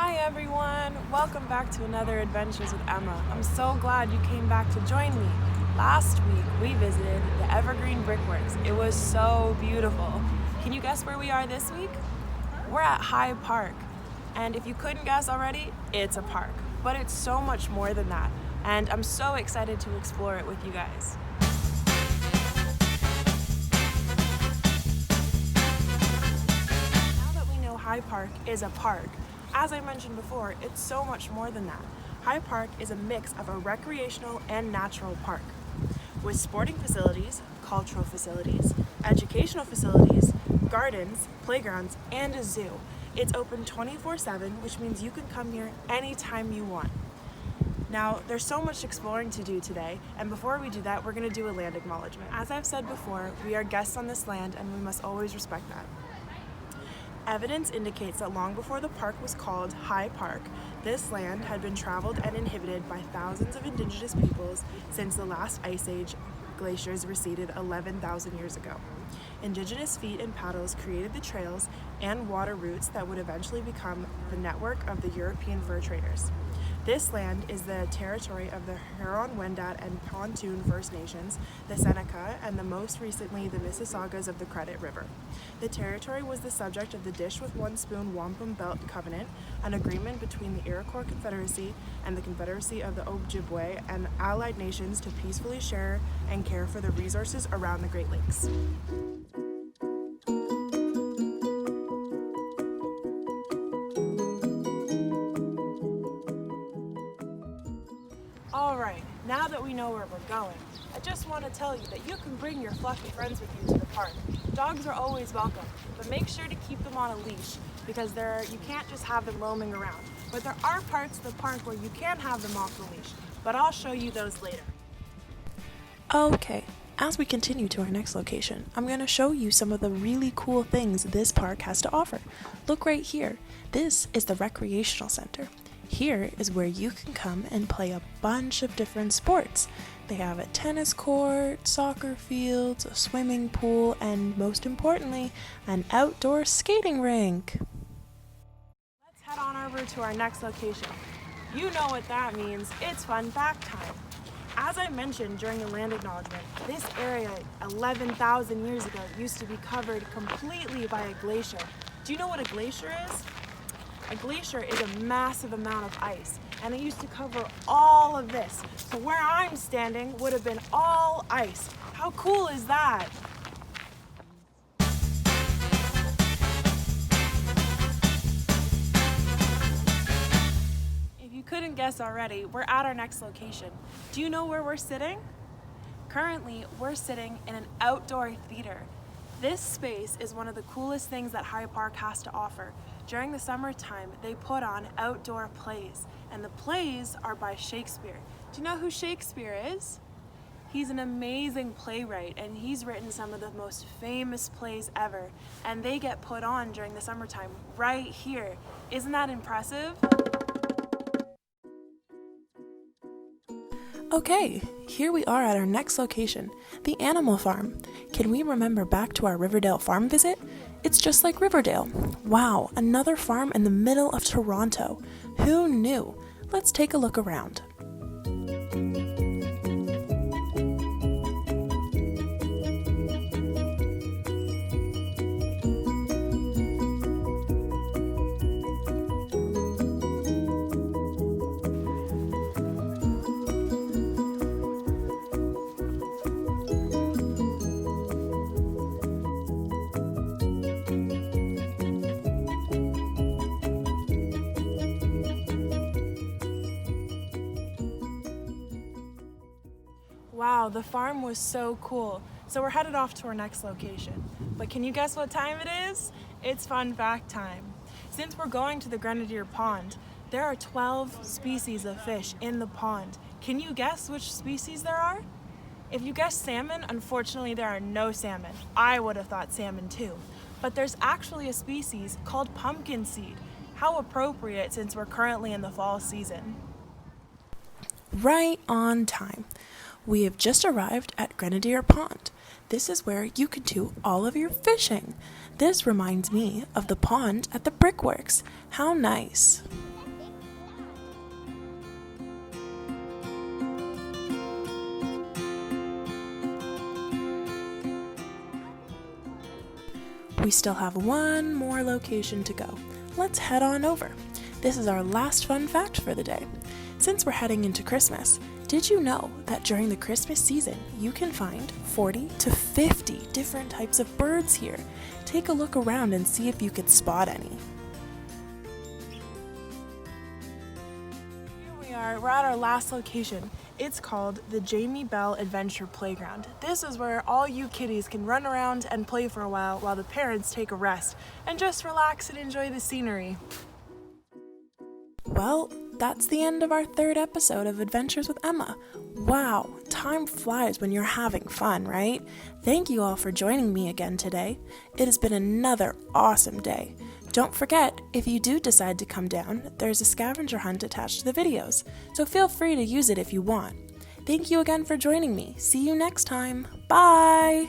Hi everyone! Welcome back to another Adventures with Emma. I'm so glad you came back to join me. Last week we visited the Evergreen Brickworks. It was so beautiful. Can you guess where we are this week? We're at Hyde Park. And if you couldn't guess already, it's a park. But it's so much more than that. And I'm so excited to explore it with you guys. Now that we know Hyde Park is a park, as I mentioned before, it's so much more than that. Hyde Park is a mix of a recreational and natural park with sporting facilities, cultural facilities, educational facilities, gardens, playgrounds, and a zoo. It's open 24/7, which means you can come here anytime you want. Now, there's so much exploring to do today, and before we do that, we're going to do a land acknowledgement. As I've said before, we are guests on this land and we must always respect that. Evidence indicates that long before the park was called Hyde Park, this land had been traveled and inhabited by thousands of indigenous peoples since the last ice age glaciers receded 11,000 years ago. Indigenous feet and paddles created the trails and water routes that would eventually become the network of the European fur traders. This land is the territory of the Huron-Wendat and Pontoon First Nations, the Seneca, and most recently the Mississaugas of the Credit River. The territory was the subject of the Dish with One Spoon Wampum Belt Covenant, an agreement between the Iroquois Confederacy and the Confederacy of the Ojibwe and allied nations to peacefully share and care for the resources around the Great Lakes. Alright, now that we know where we're going, I just want to tell you that you can bring your fluffy friends with you to the park. Dogs are always welcome, but make sure to keep them on a leash because you can't just have them roaming around. But there are parts of the park where you can have them off the leash, but I'll show you those later. Okay, as we continue to our next location, I'm going to show you some of the really cool things this park has to offer. Look right here. This is the recreational center. Here is where you can come and play a bunch of different sports. They have a tennis court, soccer fields, a swimming pool, and most importantly, an outdoor skating rink. Let's head on over to our next location. You know what that means. It's fun fact time. As I mentioned during the land acknowledgement, this area 11,000 years ago used to be covered completely by a glacier. Do you know what a glacier is? A glacier is a massive amount of ice, and it used to cover all of this. So where I'm standing would have been all ice. How cool is that? If you couldn't guess already, we're at our next location. Do you know where we're sitting? Currently, we're sitting in an outdoor theater. This space is one of the coolest things that Hyde Park has to offer. During the summertime, they put on outdoor plays, and the plays are by Shakespeare. Do you know who Shakespeare is? He's an amazing playwright, and he's written some of the most famous plays ever, and they get put on during the summertime right here. Isn't that impressive? Okay, here we are at our next location, the Animal Farm. Can we remember back to our Riverdale farm visit? It's just like Riverdale. Wow, another farm in the middle of Toronto. Who knew? Let's take a look around. Wow, the farm was so cool. So we're headed off to our next location. But can you guess what time it is? It's fun fact time. Since we're going to the Grenadier Pond, there are 12 species of fish in the pond. Can you guess which species there are? If you guessed salmon, unfortunately there are no salmon. I would have thought salmon too. But there's actually a species called pumpkin seed. How appropriate since we're currently in the fall season. Right on time. We have just arrived at Grenadier Pond. This is where you can do all of your fishing. This reminds me of the pond at the Brickworks. How nice. We still have one more location to go. Let's head on over. This is our last fun fact for the day. Since we're heading into Christmas, did you know that during the Christmas season, you can find 40 to 50 different types of birds here? Take a look around and see if you could spot any. We're at our last location. It's called the Jamie Bell Adventure Playground. This is where all you kiddies can run around and play for a while the parents take a rest and just relax and enjoy the scenery. Well, that's the end of our third episode of Adventures with Emma. Wow, time flies when you're having fun, right? Thank you all for joining me again today. It has been another awesome day. Don't forget, if you do decide to come down, there's a scavenger hunt attached to the videos, so feel free to use it if you want. Thank you again for joining me. See you next time. Bye!